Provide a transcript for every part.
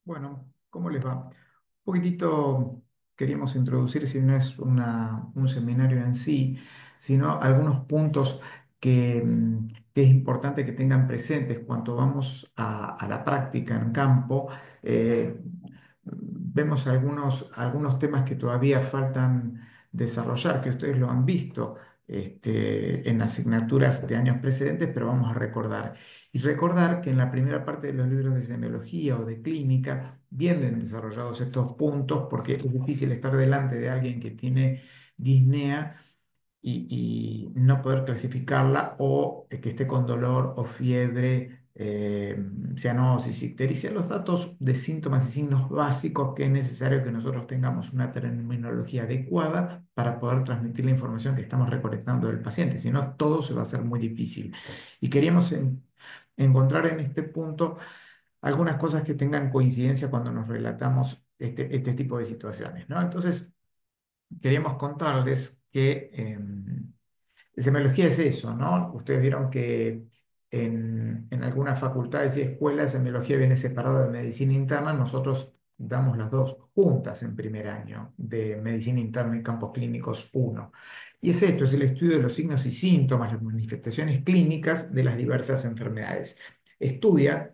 Bueno, ¿cómo les va? Un poquitito queríamos introducir, si no es un seminario en sí, sino algunos puntos que es importante que tengan presentes cuando vamos a la práctica en campo. Vemos algunos temas que todavía faltan desarrollar, que ustedes lo han visto en asignaturas de años precedentes, pero vamos a recordar. Y recordar que en la primera parte de los libros de semiología o de clínica vienen desarrollados estos puntos porque es difícil estar delante de alguien que tiene disnea y no poder clasificarla o que esté con dolor o fiebre, cianosis, ictericia, los datos de síntomas y signos básicos que es necesario que nosotros tengamos una terminología adecuada para poder transmitir la información que estamos recolectando del paciente, si no todo se va a hacer muy difícil. Y queríamos encontrar en este punto algunas cosas que tengan coincidencia cuando nos relatamos este tipo de situaciones, ¿no? Entonces, queríamos contarles que semiología es eso, ¿no? Ustedes vieron que en algunas facultades y escuelas semiología viene separado de medicina interna. Nosotros damos las dos juntas en primer año de medicina interna y campos clínicos uno. Y es esto, es el estudio de los signos y síntomas, las manifestaciones clínicas de las diversas enfermedades. Estudia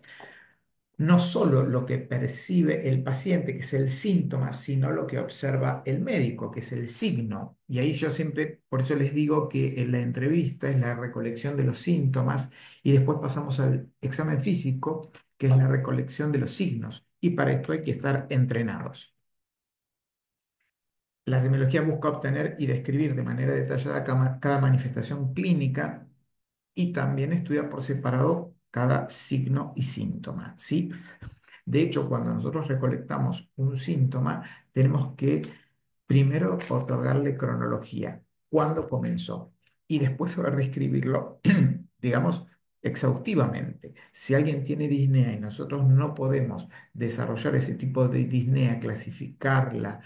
no solo lo que percibe el paciente, que es el síntoma, sino lo que observa el médico, que es el signo. Y ahí yo siempre, por eso les digo que en la entrevista es la recolección de los síntomas y después pasamos al examen físico, que es la recolección de los signos. Y para esto hay que estar entrenados. La semiología busca obtener y describir de manera detallada cada manifestación clínica y también estudia por separado cada signo y síntoma, ¿sí? De hecho, cuando nosotros recolectamos un síntoma, tenemos que primero otorgarle cronología, cuándo comenzó, y después saber describirlo, digamos, exhaustivamente. Si alguien tiene disnea y nosotros no podemos desarrollar ese tipo de disnea, clasificarla,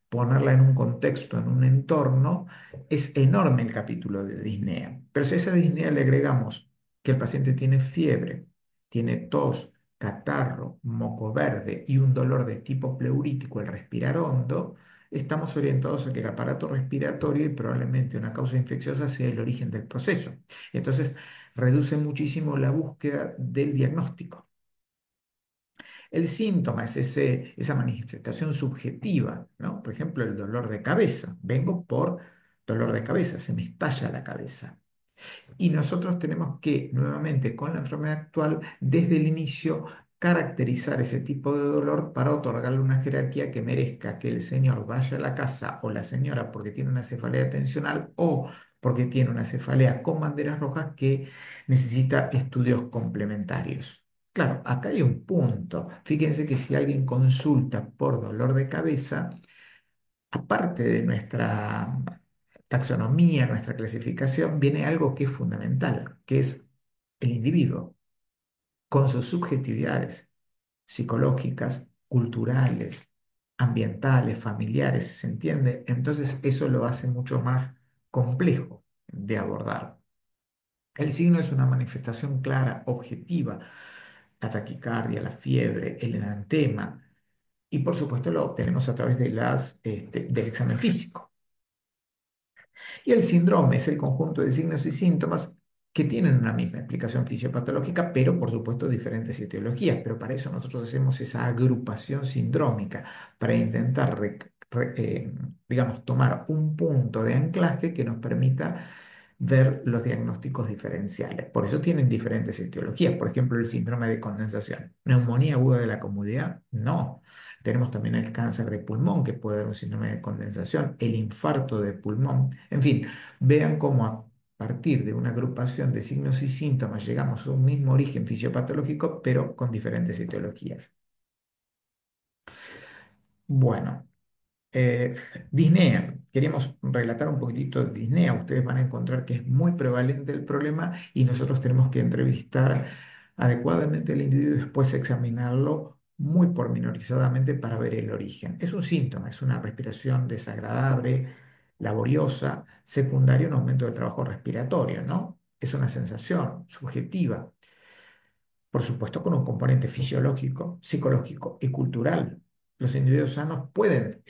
ponerla en un contexto, en un entorno, es enorme el capítulo de disnea. Pero si a esa disnea le agregamos que el paciente tiene fiebre, tiene tos, catarro, moco verde y un dolor de tipo pleurítico al respirar hondo, estamos orientados a que el aparato respiratorio y probablemente una causa infecciosa sea el origen del proceso. Entonces, reduce muchísimo la búsqueda del diagnóstico. El síntoma es esa manifestación subjetiva, ¿no? Por ejemplo, el dolor de cabeza. Vengo por dolor de cabeza, se me estalla la cabeza. Y nosotros tenemos que, nuevamente, con la enfermedad actual, desde el inicio, caracterizar ese tipo de dolor para otorgarle una jerarquía que merezca que el señor vaya a la casa o la señora porque tiene una cefalea tensional o porque tiene una cefalea con banderas rojas que necesita estudios complementarios. Claro, acá hay un punto. Fíjense que si alguien consulta por dolor de cabeza, aparte de nuestra taxonomía, nuestra clasificación, viene algo que es fundamental, que es el individuo, con sus subjetividades psicológicas, culturales, ambientales, familiares, ¿se entiende? Entonces eso lo hace mucho más complejo de abordar. El signo es una manifestación clara, objetiva, la taquicardia, la fiebre, el enantema, y por supuesto lo obtenemos a través de del examen físico. Y el síndrome es el conjunto de signos y síntomas que tienen una misma explicación fisiopatológica, pero por supuesto diferentes etiologías. Pero para eso nosotros hacemos esa agrupación sindrómica, para intentar, digamos, tomar un punto de anclaje que nos permita ver los diagnósticos diferenciales. Por eso tienen diferentes etiologías. Por ejemplo, el síndrome de condensación. ¿Neumonía aguda de la comodidad? No. Tenemos también el cáncer de pulmón, que puede dar un síndrome de condensación, el infarto de pulmón. En fin, vean cómo a partir de una agrupación de signos y síntomas llegamos a un mismo origen fisiopatológico, pero con diferentes etiologías. Bueno. Eh, Disnea, queríamos relatar un poquitito de disnea. Ustedes van a encontrar que es muy prevalente el problema y nosotros tenemos que entrevistar adecuadamente al individuo y después examinarlo muy pormenorizadamente para ver el origen. Es un síntoma, es una respiración desagradable, laboriosa, secundaria a un aumento del trabajo respiratorio, ¿no? Es una sensación subjetiva. Por supuesto, con un componente fisiológico, psicológico y cultural. Los individuos sanos pueden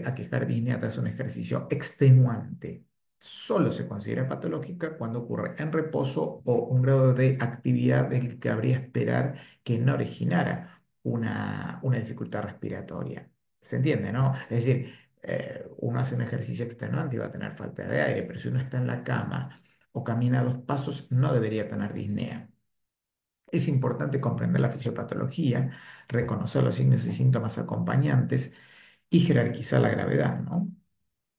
aquejar disnea tras un ejercicio extenuante. Solo se considera patológica cuando ocurre en reposo o un grado de actividad del que habría esperar que no originara una dificultad respiratoria. ¿Se entiende, no? Es decir, uno hace un ejercicio extenuante y va a tener falta de aire, pero si uno está en la cama o camina 2 pasos, no debería tener disnea. Es importante comprender la fisiopatología, reconocer los signos y síntomas acompañantes y jerarquizar la gravedad, ¿no?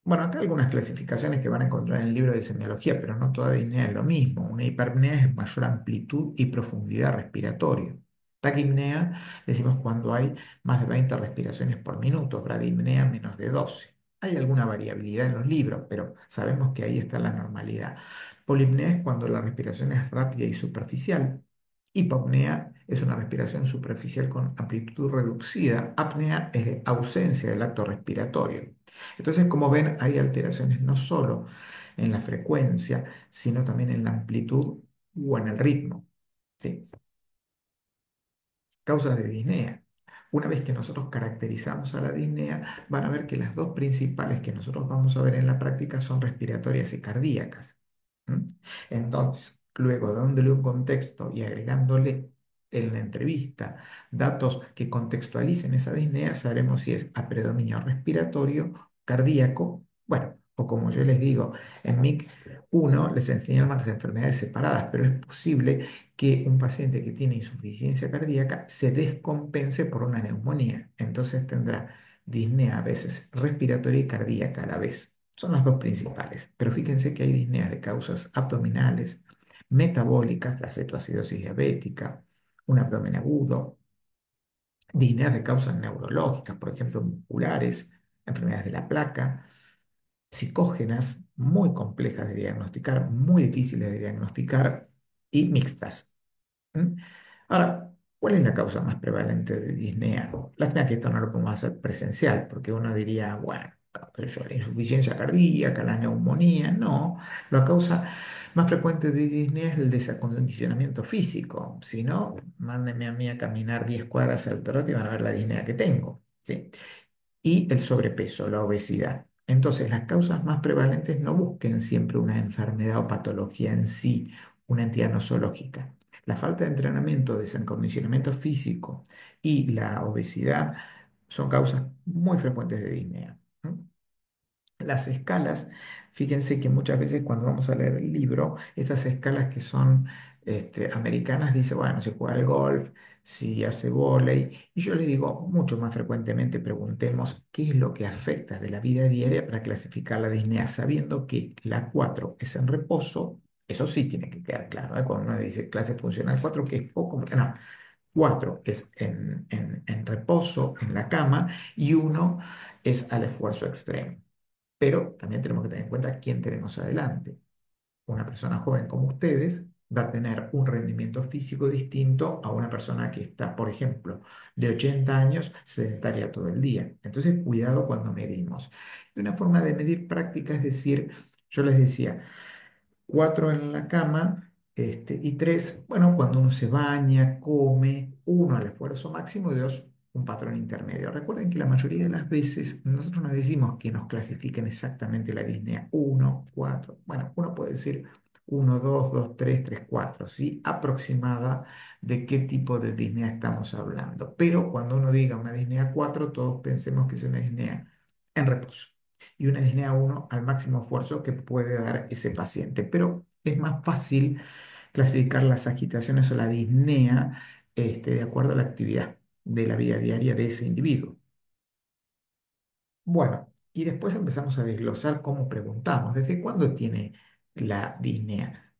Bueno, acá algunas clasificaciones que van a encontrar en el libro de semiología, pero no toda disnea es lo mismo. Una hiperpnea es mayor amplitud y profundidad respiratoria. Taquipnea decimos cuando hay más de 20 respiraciones por minuto, bradipnea menos de 12. Hay alguna variabilidad en los libros, pero sabemos que ahí está la normalidad. Polipnea es cuando la respiración es rápida y superficial. Hipopnea es una respiración superficial con amplitud reducida. Apnea es ausencia del acto respiratorio. Entonces, como ven, hay alteraciones no solo en la frecuencia, sino también en la amplitud o en el ritmo. ¿Sí? Causas de disnea. Una vez que nosotros caracterizamos a la disnea, van a ver que las dos principales que nosotros vamos a ver en la práctica son respiratorias y cardíacas. ¿Mm? Entonces, luego dándole un contexto y agregándole en la entrevista datos que contextualicen esa disnea, sabremos si es a predominio respiratorio, cardíaco, bueno, o como yo les digo, en MIC 1 les enseñamos las enfermedades separadas, pero es posible que un paciente que tiene insuficiencia cardíaca se descompense por una neumonía. Entonces tendrá disnea a veces respiratoria y cardíaca a la vez. Son las dos principales, pero fíjense que hay disneas de causas abdominales, metabólicas, la cetoacidosis diabética, un abdomen agudo, disneas de causas neurológicas, por ejemplo, musculares, enfermedades de la placa, psicógenas, muy complejas de diagnosticar, muy difíciles de diagnosticar y mixtas. ¿Mm? Ahora, ¿cuál es la causa más prevalente de disnea? Lástima que esto no lo podemos hacer presencial, porque uno diría, bueno, qué sé yo, la insuficiencia cardíaca, la neumonía, no. La causa más frecuente de disnea es el desacondicionamiento físico. Si no, mándenme a mí a caminar 10 cuadras al trote y van a ver la disnea que tengo. ¿Sí? Y el sobrepeso, la obesidad. Entonces, las causas más prevalentes no busquen siempre una enfermedad o patología en sí, una entidad nosológica. La falta de entrenamiento, desacondicionamiento físico y la obesidad son causas muy frecuentes de disnea. ¿Mm? Las escalas, fíjense que muchas veces cuando vamos a leer el libro, estas escalas que son americanas, dice, bueno, si juega al golf, si hace vóley, y yo les digo, mucho más frecuentemente preguntemos qué es lo que afecta de la vida diaria para clasificar la disnea, sabiendo que la 4 es en reposo, eso sí tiene que quedar claro, ¿eh? Cuando uno dice clase funcional 4 que es poco, no, 4 es en reposo, en la cama, y uno es al esfuerzo extremo. Pero también tenemos que tener en cuenta quién tenemos adelante. Una persona joven como ustedes va a tener un rendimiento físico distinto a una persona que está, por ejemplo, de 80 años, sedentaria todo el día. Entonces, cuidado cuando medimos. Y una forma de medir práctica es decir, yo les decía, 4 en la cama, y 3, bueno, cuando uno se baña, come, 1 al esfuerzo máximo y 2 un patrón intermedio. Recuerden que la mayoría de las veces nosotros no decimos que nos clasifiquen exactamente la disnea 1, 4. Bueno, uno puede decir 1, 2, 2, 3, 3, 4, ¿sí? Aproximada de qué tipo de disnea estamos hablando. Pero cuando uno diga una disnea 4, todos pensemos que es una disnea en reposo y una disnea 1 al máximo esfuerzo que puede dar ese paciente. Pero es más fácil clasificar las agitaciones o la disnea de acuerdo a la actividad de la vida diaria de ese individuo. Bueno, y después empezamos a desglosar cómo preguntamos. ¿Desde cuándo tiene la disnea?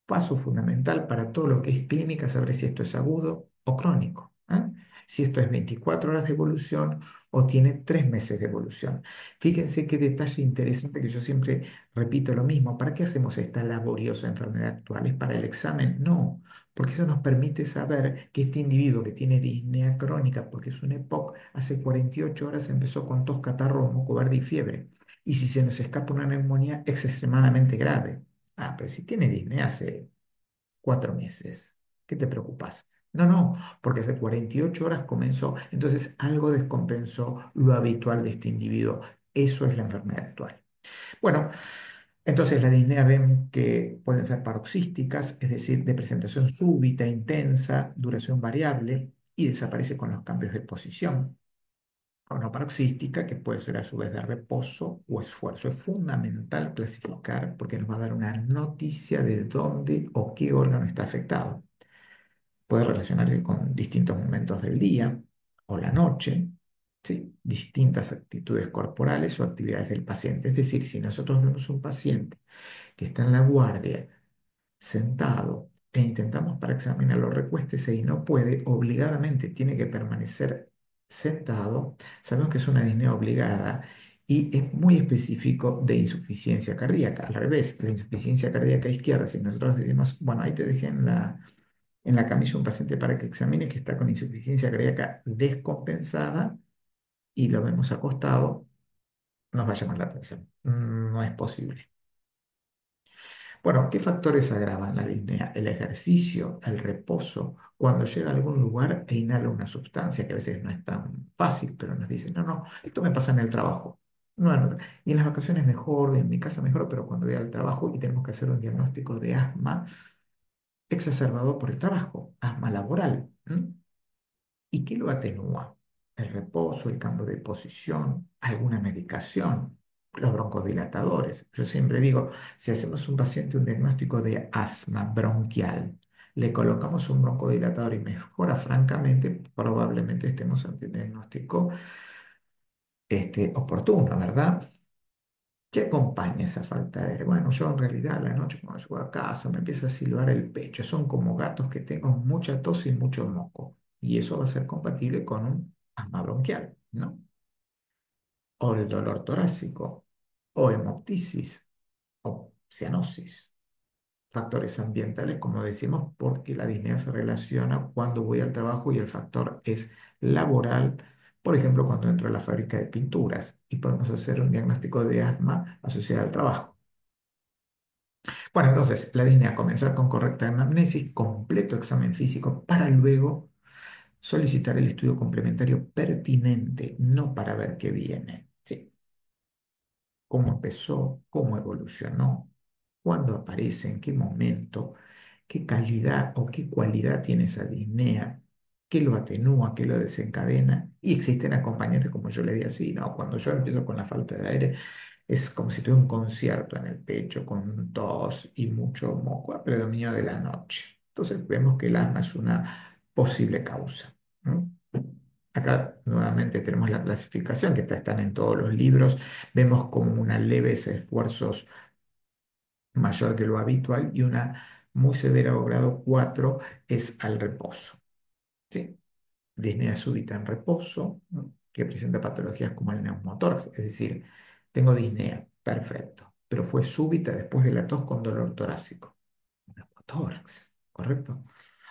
Paso fundamental para todo lo que es clínica, saber si esto es agudo o crónico, ¿eh? Si esto es 24 horas de evolución o tiene 3 meses de evolución. Fíjense qué detalle interesante que yo siempre repito lo mismo. ¿Para qué hacemos esta laboriosa enfermedad actual? ¿Es para el examen? No, porque eso nos permite saber que este individuo que tiene disnea crónica, porque es un EPOC, hace 48 horas empezó con tos, catarro, moco verde y fiebre. Y si se nos escapa una neumonía, es extremadamente grave. Ah, pero si tiene disnea hace 4 meses, ¿qué te preocupas? No, no, porque hace 48 horas comenzó, entonces algo descompensó lo habitual de este individuo. Eso es la enfermedad actual. Bueno, entonces las disneas ven que pueden ser paroxísticas, es decir, de presentación súbita, intensa, duración variable y desaparece con los cambios de posición. O no paroxística, que puede ser a su vez de reposo o esfuerzo. Es fundamental clasificar porque nos va a dar una noticia de dónde o qué órgano está afectado. Puede relacionarse con distintos momentos del día o la noche, ¿sí? Distintas actitudes corporales o actividades del paciente. Es decir, si nosotros vemos un paciente que está en la guardia, sentado, e intentamos para examinarlo, recuéstese y no puede, obligadamente tiene que permanecer sentado, sabemos que es una disnea obligada y es muy específico de insuficiencia cardíaca. Al revés, la insuficiencia cardíaca izquierda, si nosotros decimos, bueno, ahí te dejé en la camilla un paciente para que examine que está con insuficiencia cardíaca descompensada y lo vemos acostado, nos va a llamar la atención. No es posible. Bueno, ¿qué factores agravan la disnea? El ejercicio, el reposo, cuando llega a algún lugar e inhala una sustancia que a veces no es tan fácil, pero nos dicen, no, no, esto me pasa en el trabajo. No, no, y en las vacaciones mejor, en mi casa mejor, pero cuando voy al trabajo y tenemos que hacer un diagnóstico de asma exacerbado por el trabajo, asma laboral. ¿Y qué lo atenúa? El reposo, el cambio de posición, alguna medicación, los broncodilatadores. Yo siempre digo, si hacemos un paciente un diagnóstico de asma bronquial, le colocamos un broncodilatador y mejora francamente, probablemente estemos ante un diagnóstico oportuno, ¿verdad? ¿Qué acompaña esa falta de aire? Bueno, yo en realidad a la noche cuando llego a casa me empieza a silbar el pecho. Son como gatos que tengo mucha tos y mucho moco. Y eso va a ser compatible con un asma bronquial, ¿no? O el dolor torácico, o hemoptisis, o cianosis. Factores ambientales, como decimos, porque la disnea se relaciona cuando voy al trabajo y el factor es laboral, por ejemplo, cuando entro a la fábrica de pinturas y podemos hacer un diagnóstico de asma asociado al trabajo. Bueno, entonces, la disnea, comenzar con correcta anamnesis, completo examen físico, para luego solicitar el estudio complementario pertinente, no para ver qué viene. Sí, cómo empezó, cómo evolucionó, cuándo aparece, en qué momento, qué calidad o qué cualidad tiene esa disnea, qué lo atenúa, qué lo desencadena. Y existen acompañantes, como yo le decía, así, ¿no? Cuando yo empiezo con la falta de aire, es como si tuviera un concierto en el pecho con tos y mucho moco a predominio de la noche. Entonces vemos que el asma es una posible causa, ¿no? Acá nuevamente tenemos la clasificación que están en todos los libros. Vemos como una leves esfuerzos mayor que lo habitual y una muy severa o grado 4 es al reposo. ¿Sí? Disnea súbita en reposo, ¿no? Que presenta patologías como el neumotórax, es decir, tengo disnea, perfecto, pero fue súbita después de la tos con dolor torácico. Neumotórax, ¿correcto?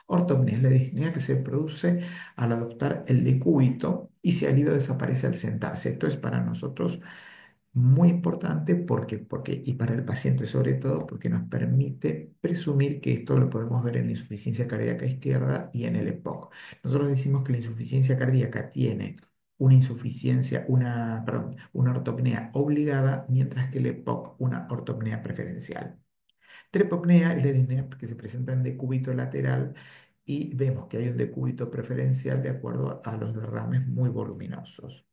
Ortopnea es la disnea que se produce al adoptar el decúbito y si alivio desaparece al sentarse. Esto es para nosotros muy importante y para el paciente sobre todo, porque nos permite presumir que esto lo podemos ver en la insuficiencia cardíaca izquierda y en el EPOC. Nosotros decimos que la insuficiencia cardíaca tiene perdón, una ortopnea obligada, mientras que el EPOC una ortopnea preferencial. Trepopnea es la disnea que se presenta en decúbito lateral y vemos que hay un decúbito preferencial de acuerdo a los derrames muy voluminosos.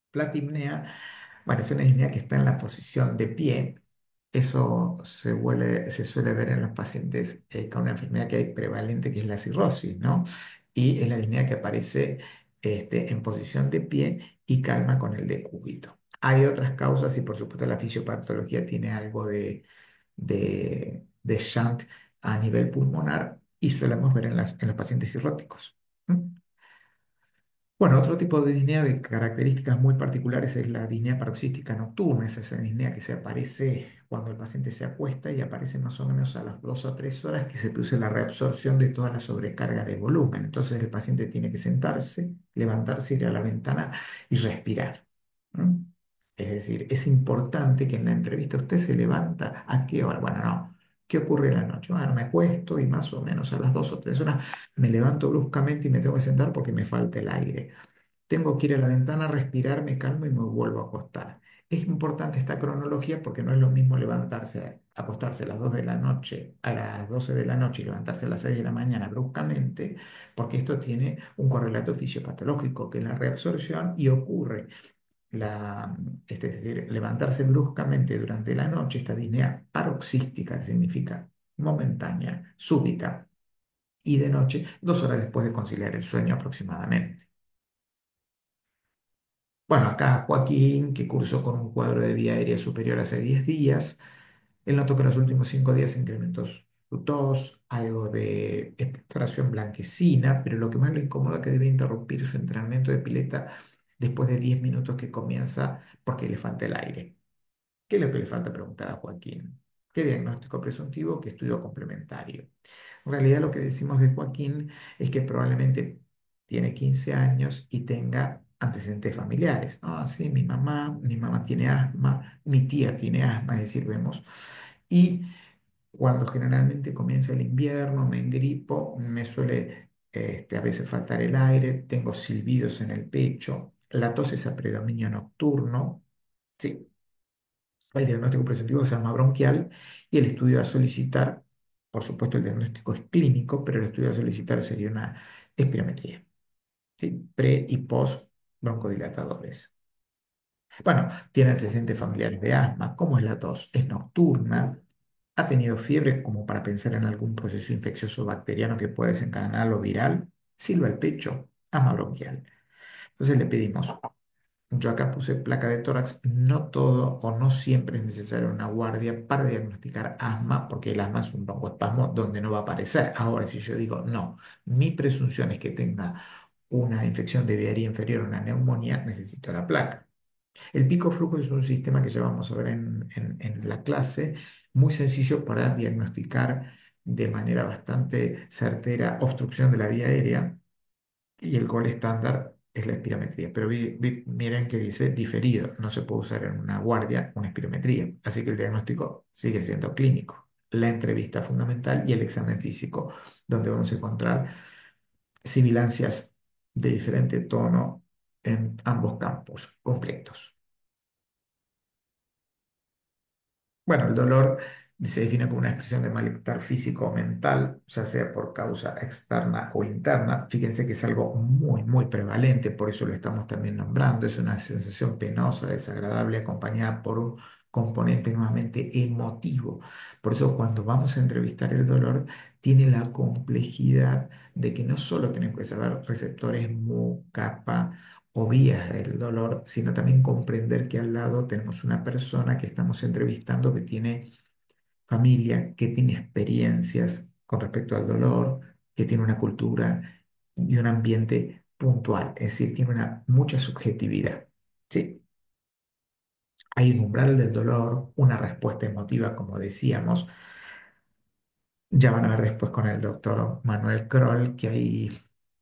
Platimnea, bueno, es una disnea que está en la posición de pie. Eso se suele ver en los pacientes con una enfermedad que hay prevalente, que es la cirrosis, ¿no? Y es la disnea que aparece en posición de pie y calma con el decúbito. Hay otras causas y por supuesto la fisiopatología tiene algo de shunt a nivel pulmonar y solemos ver en los pacientes cirróticos. ¿Mm? Bueno, otro tipo de disnea de características muy particulares es la disnea paroxística nocturna. Es esa disnea que se aparece cuando el paciente se acuesta y aparece más o menos a las 2 o 3 horas que se produce la reabsorción de toda la sobrecarga de volumen. Entonces el paciente tiene que sentarse, levantarse, ir a la ventana y respirar. ¿Mm? Es decir, es importante que en la entrevista usted se levanta. ¿A qué hora? Bueno, no. ¿Qué ocurre en la noche? Bueno, me acuesto y más o menos a las 2 o 3 horas me levanto bruscamente y me tengo que sentar porque me falta el aire. Tengo que ir a la ventana, respirar, me calmo y me vuelvo a acostar. Es importante esta cronología porque no es lo mismo levantarse, acostarse a las 2 de la noche, a las 12 de la noche y levantarse a las 6 de la mañana bruscamente, porque esto tiene un correlato fisiopatológico que es la reabsorción y ocurre es decir, levantarse bruscamente durante la noche, esta disnea paroxística, que significa momentánea, súbita, y de noche, 2 horas después de conciliar el sueño aproximadamente. Bueno, acá Joaquín, que cursó con un cuadro de vía aérea superior hace 10 días, él notó que en los últimos 5 días incrementó su tos, algo de expectoración blanquecina, pero lo que más le incomoda es que debe interrumpir su entrenamiento de pileta después de 10 minutos que comienza porque le falta el aire. ¿Qué es lo que le falta preguntar a Joaquín? ¿Qué diagnóstico presuntivo? ¿Qué estudio complementario? En realidad lo que decimos de Joaquín es que probablemente tiene 15 años y tenga antecedentes familiares. Ah, sí, mi mamá tiene asma, mi tía tiene asma, es decir, vemos. Y cuando generalmente comienza el invierno, me engripo, me suele a veces faltar el aire, tengo silbidos en el pecho, la tos es a predominio nocturno. Sí, el diagnóstico presuntivo se llama bronquial y el estudio a solicitar, por supuesto el diagnóstico es clínico, pero el estudio a solicitar sería una espirometría, ¿sí? Pre y post broncodilatadores. Bueno, tiene antecedentes familiares de asma. ¿Cómo es la tos? Es nocturna. ¿Ha tenido fiebre como para pensar en algún proceso infeccioso bacteriano que pueda desencadenarlo viral? Silba el pecho, asma bronquial. Entonces le pedimos. Yo acá puse placa de tórax. No todo o no siempre es necesaria una guardia para diagnosticar asma, porque el asma es un broncoespasmo donde no va a aparecer. Ahora, si yo digo, no, mi presunción es que tenga una infección de vía aérea inferior, una neumonía, necesito la placa. El pico flujo es un sistema que ya vamos a ver en la clase, muy sencillo para diagnosticar de manera bastante certera obstrucción de la vía aérea y el gol estándar es la espirometría. Pero miren que dice diferido, no se puede usar en una guardia una espirometría, así que el diagnóstico sigue siendo clínico. La entrevista fundamental y el examen físico, donde vamos a encontrar sibilancias de diferente tono en ambos campos completos. Bueno, el dolor se define como una expresión de malestar físico o mental, ya sea por causa externa o interna. Fíjense que es algo muy, muy prevalente, por eso lo estamos también nombrando. Es una sensación penosa, desagradable, acompañada por un componente nuevamente emotivo. Por eso cuando vamos a entrevistar el dolor, tiene la complejidad de que no solo tenemos que saber receptores mu, kappa, o vías del dolor, sino también comprender que al lado tenemos una persona que estamos entrevistando que tiene familia, que tiene experiencias con respecto al dolor, que tiene una cultura y un ambiente puntual, es decir, tiene mucha subjetividad. ¿Sí? Hay un umbral del dolor, una respuesta emotiva, como decíamos. Ya van a ver después con el doctor Manuel Kroll que hay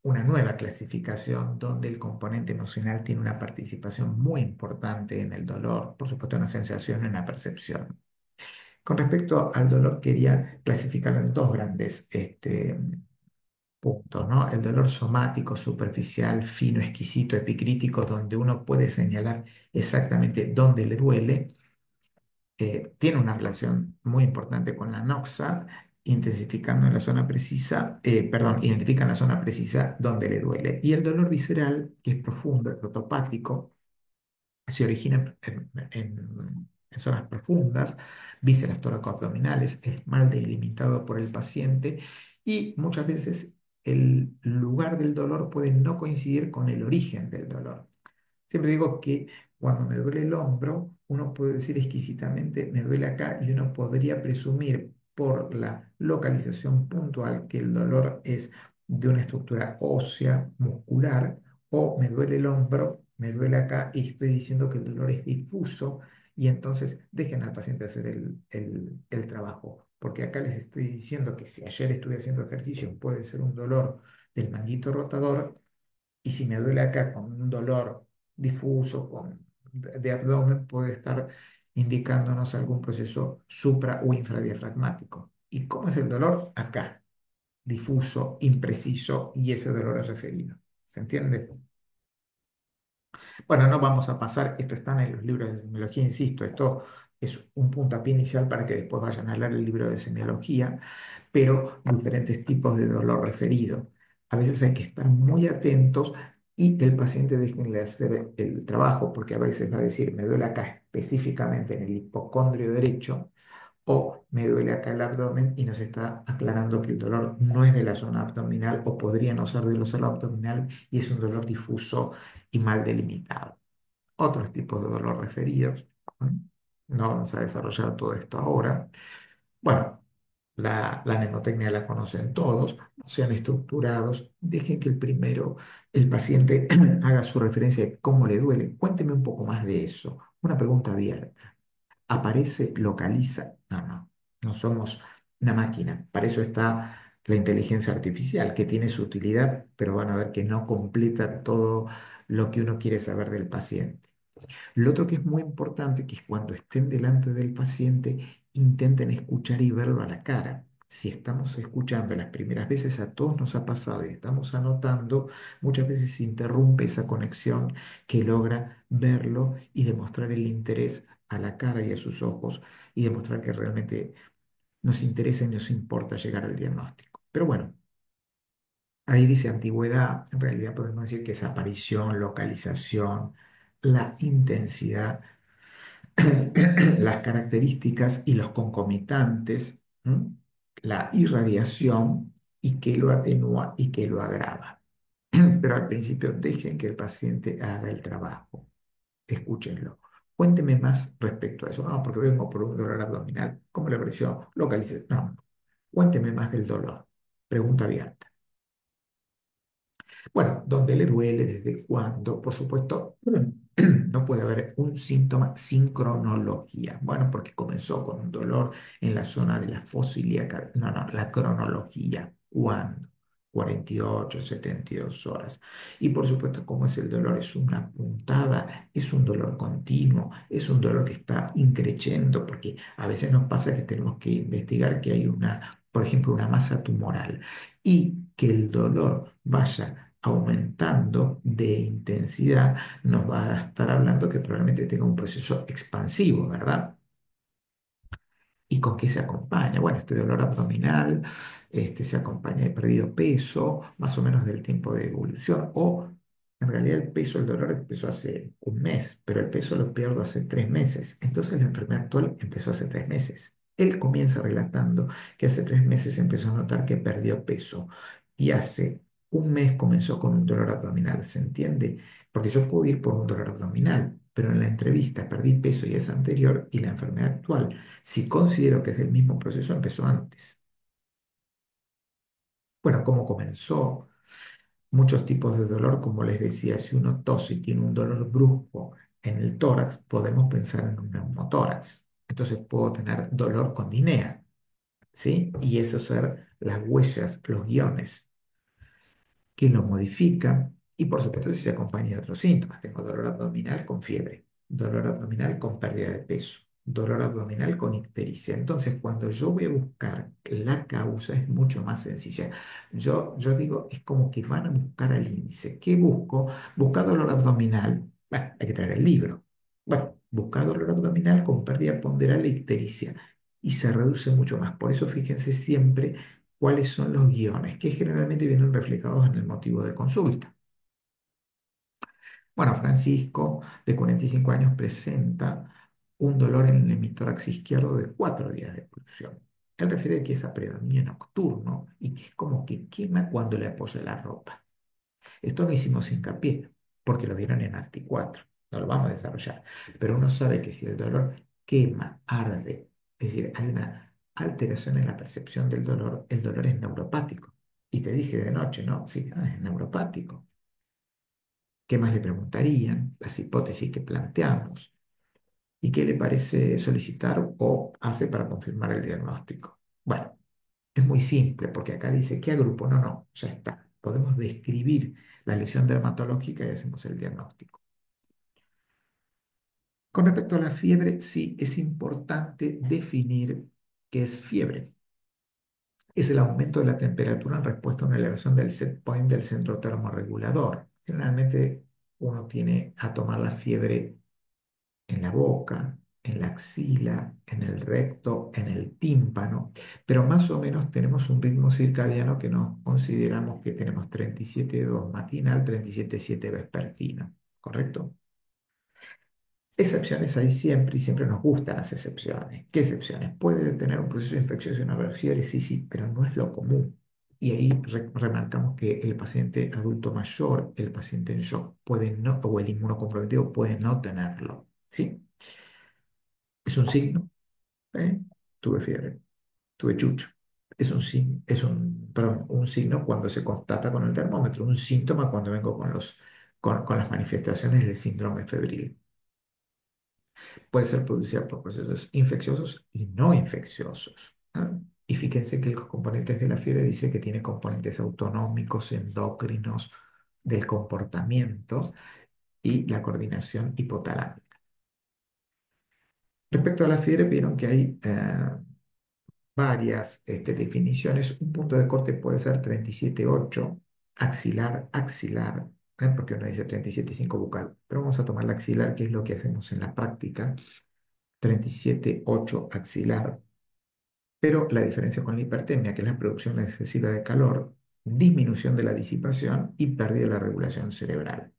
una nueva clasificación donde el componente emocional tiene una participación muy importante en el dolor, por supuesto una sensación y una percepción. Con respecto al dolor, quería clasificarlo en dos grandes puntos, ¿no? El dolor somático, superficial, fino, exquisito, epicrítico, donde uno puede señalar exactamente dónde le duele, tiene una relación muy importante con la noxa, intensificando en la zona precisa, perdón, identifica en la zona precisa donde le duele. Y el dolor visceral, que es profundo, protopático, se origina en zonas profundas, vísceras toracoabdominales, es mal delimitado por el paciente y muchas veces el lugar del dolor puede no coincidir con el origen del dolor. Siempre digo que cuando me duele el hombro, uno puede decir exquisitamente, me duele acá, y uno podría presumir por la localización puntual que el dolor es de una estructura ósea, muscular, o me duele el hombro, me duele acá, y estoy diciendo que el dolor es difuso, y entonces dejen al paciente hacer el trabajo. Porque acá les estoy diciendo que si ayer estuve haciendo ejercicio, puede ser un dolor del manguito rotador, y si me duele acá con un dolor difuso de abdomen, puede estar indicándonos algún proceso supra o infradiafragmático. ¿Y cómo es el dolor? Acá, difuso, impreciso, y ese dolor es referido. ¿Se entiende? Bueno, no vamos a pasar, esto está en los libros de semiología, insisto, esto es un puntapié inicial para que después vayan a leer el libro de semiología, pero diferentes tipos de dolor referido. A veces hay que estar muy atentos y el paciente déjenle hacer el trabajo, porque a veces va a decir, me duele acá específicamente en el hipocondrio derecho, o me duele acá el abdomen y nos está aclarando que el dolor no es de la zona abdominal o podría no ser de la zona abdominal y es un dolor difuso y mal delimitado. Otros tipos de dolor referidos, ¿no? No vamos a desarrollar todo esto ahora. Bueno, la mnemotecnia la conocen todos, no sean estructurados, dejen que el primero, el paciente, haga su referencia de cómo le duele. Cuénteme un poco más de eso. Una pregunta abierta. ¿Aparece, localiza? No, no, no somos una máquina. Para eso está la inteligencia artificial, que tiene su utilidad, pero van a ver que no completa todo lo que uno quiere saber del paciente. Lo otro que es muy importante, que es cuando estén delante del paciente, intenten escuchar y verlo a la cara. Si estamos escuchando las primeras veces, a todos nos ha pasado y estamos anotando, muchas veces se interrumpe esa conexión que logra verlo y demostrar el interés a la cara y a sus ojos y demostrar que realmente nos interesa y nos importa llegar al diagnóstico. Pero bueno, ahí dice antigüedad, en realidad podemos decir que es aparición, localización, la intensidad, las características y los concomitantes, ¿m? La irradiación y qué lo atenúa y qué lo agrava. Pero al principio dejen que el paciente haga el trabajo. Escúchenlo. Cuénteme más respecto a eso. Ah, porque vengo por un dolor abdominal. ¿Cómo le pareció? Localice. No. Cuénteme más del dolor. Pregunta abierta. Bueno, ¿dónde le duele? ¿Desde cuándo? Por supuesto, no puede haber un síntoma sin cronología. Bueno, porque comenzó con un dolor en la zona de la fosa ilíaca. No, no, la cronología. ¿Cuándo? 48, 72 horas. Y por supuesto, como es el dolor, es una puntada, es un dolor continuo, es un dolor que está increciendo, porque a veces nos pasa que tenemos que investigar que hay una, por ejemplo, una masa tumoral y que el dolor vaya aumentando de intensidad, nos va a estar hablando que probablemente tenga un proceso expansivo, ¿verdad? ¿Y con qué se acompaña? Bueno, este dolor abdominal, se acompaña de perdido peso, más o menos del tiempo de evolución, o en realidad el peso, el dolor empezó hace un mes, pero el peso lo pierdo hace 3 meses. Entonces la enfermedad actual empezó hace 3 meses. Él comienza relatando que hace 3 meses empezó a notar que perdió peso y hace un mes comenzó con un dolor abdominal, ¿se entiende? Porque yo puedo ir por un dolor abdominal, pero en la entrevista perdí peso y es anterior y la enfermedad actual, si considero que es del mismo proceso, empezó antes. Bueno, ¿cómo comenzó? Muchos tipos de dolor, como les decía, si uno tose y tiene un dolor brusco en el tórax, podemos pensar en un neumotórax. Entonces puedo tener dolor con disnea, ¿sí? Y eso ser las huellas, los guiones que lo modifican y por supuesto si se acompaña de otros síntomas. Tengo dolor abdominal con fiebre, dolor abdominal con pérdida de peso, dolor abdominal con ictericia. Entonces, cuando yo voy a buscar la causa es mucho más sencilla. Yo digo, es como que van a buscar al índice. ¿Qué busco? Busca dolor abdominal. Bueno, hay que traer el libro. Bueno, busca dolor abdominal con pérdida ponderal e ictericia y se reduce mucho más. Por eso fíjense siempre cuáles son los guiones que generalmente vienen reflejados en el motivo de consulta. Bueno, Francisco, de 45 años, presenta un dolor en el hemitórax izquierdo de 4 días de evolución. Él refiere que es a predominio nocturno y que es como que quema cuando le apoya la ropa. Esto no hicimos hincapié porque lo dieron en Arti 4, no lo vamos a desarrollar, pero uno sabe que si el dolor quema, arde, es decir, hay una alteración en la percepción del dolor, el dolor es neuropático. Y te dije de noche, ¿no? Sí, es neuropático. ¿Qué más le preguntarían? Las hipótesis que planteamos. ¿Y qué le parece solicitar o hace para confirmar el diagnóstico? Bueno, es muy simple porque acá dice, ¿qué agrupo? No, no, ya está. Podemos describir la lesión dermatológica y hacemos el diagnóstico. Con respecto a la fiebre, sí es importante definir qué es fiebre. es el aumento de la temperatura en respuesta a una elevación del set point del centro termorregulador. Generalmente uno tiene a tomar la fiebre en la boca, en la axila, en el recto, en el tímpano, pero más o menos tenemos un ritmo circadiano que nos consideramos que tenemos 37,2 matinal, 37,7 vespertino, ¿correcto? Excepciones hay siempre y siempre nos gustan las excepciones. ¿Qué excepciones? Puede tener un proceso infeccioso y una fiebre, sí, sí, pero no es lo común. Y ahí remarcamos que el paciente adulto mayor, el paciente en shock, puede no, o el inmunocomprometido puede no tenerlo, ¿sí? Es un signo, ¿eh? Tuve fiebre, tuve chucho. Perdón, un signo cuando se constata con el termómetro, un síntoma cuando vengo con las manifestaciones del síndrome febril. Puede ser producida por procesos infecciosos y no infecciosos. ¿Ah? Y fíjense que los componentes de la fiebre dice que tiene componentes autonómicos, endocrinos, del comportamiento y la coordinación hipotalámica. Respecto a la fiebre, vieron que hay varias definiciones. Un punto de corte puede ser 37,8, axilar, axilar, porque uno dice 37,5 bucal, pero vamos a tomar la axilar, que es lo que hacemos en la práctica. 37,8 axilar, pero la diferencia con la hipertermia, que es la producción excesiva de calor, disminución de la disipación y pérdida de la regulación cerebral.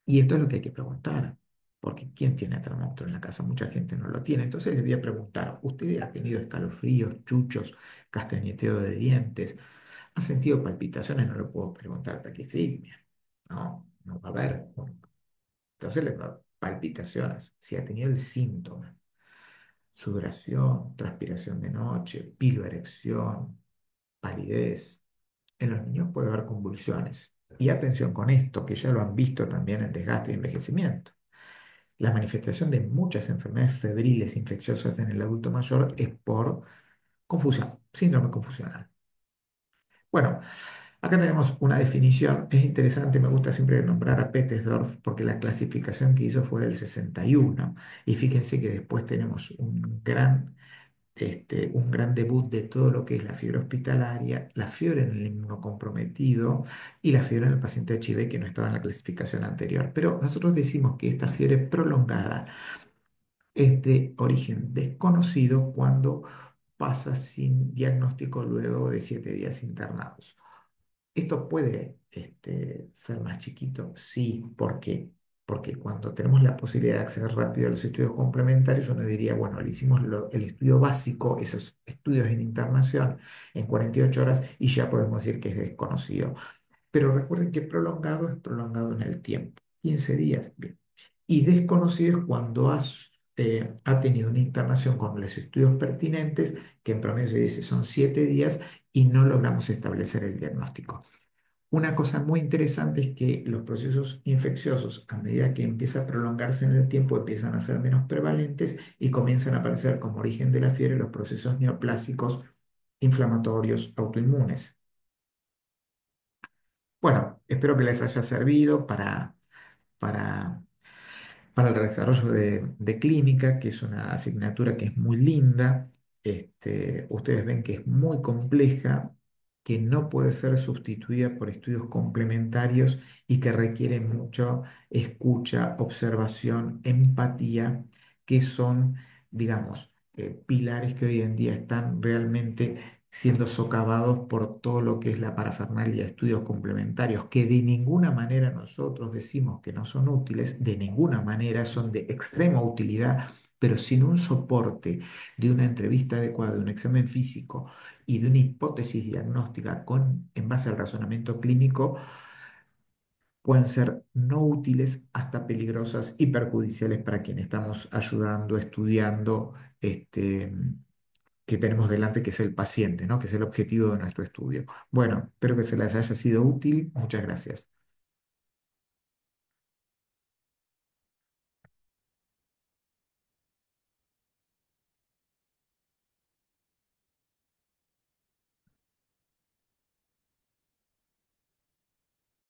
Y esto es lo que hay que preguntar, porque ¿quién tiene termómetro en la casa? Mucha gente no lo tiene. Entonces les voy a preguntar, ¿usted ha tenido escalofríos, chuchos, castañeteo de dientes? ¿Ha sentido palpitaciones? No le puedo preguntar taquicardia. No, no va a haber. Entonces, palpitaciones, si ha tenido el síntoma. Sudoración, transpiración de noche, piloerección, palidez. En los niños puede haber convulsiones. Y atención con esto, que ya lo han visto también en desgaste y envejecimiento. La manifestación de muchas enfermedades febriles infecciosas en el adulto mayor es por confusión, síndrome confusional. Bueno, acá tenemos una definición, es interesante, me gusta siempre nombrar a Petersdorf porque la clasificación que hizo fue del 61 y fíjense que después tenemos un gran debut de todo lo que es la fiebre hospitalaria, la fiebre en el inmunocomprometido y la fiebre en el paciente HIV que no estaba en la clasificación anterior. Pero nosotros decimos que esta fiebre prolongada es de origen desconocido cuando pasa sin diagnóstico luego de 7 días internados. ¿Esto puede ser más chiquito? Sí, ¿por qué? Porque cuando tenemos la posibilidad de acceder rápido a los estudios complementarios, uno diría, bueno, le hicimos el estudio básico, esos estudios en internación en 48 horas y ya podemos decir que es desconocido. Pero recuerden que prolongado es prolongado en el tiempo, 15 días, bien. Y desconocido es cuando ha tenido una internación con los estudios pertinentes, que en promedio se dice son 7 días, y no logramos establecer el diagnóstico. Una cosa muy interesante es que los procesos infecciosos, a medida que empieza a prolongarse en el tiempo, empiezan a ser menos prevalentes y comienzan a aparecer como origen de la fiebre los procesos neoplásicos inflamatorios autoinmunes. Bueno, espero que les haya servido para para el desarrollo de clínica, que es una asignatura que es muy linda. Ustedes ven que es muy compleja, que no puede ser sustituida por estudios complementarios y que requiere mucha escucha, observación, empatía, que son, digamos, pilares que hoy en día están realmente siendo socavados por todo lo que es la parafernalia de estudios complementarios, que de ninguna manera nosotros decimos que no son útiles, de ninguna manera son de extrema utilidad, pero sin un soporte de una entrevista adecuada, de un examen físico y de una hipótesis diagnóstica en base al razonamiento clínico, pueden ser no útiles hasta peligrosas y perjudiciales para quien estamos ayudando, estudiando, que tenemos delante, que es el paciente, ¿no? Que es el objetivo de nuestro estudio. Bueno, espero que se les haya sido útil. Muchas gracias.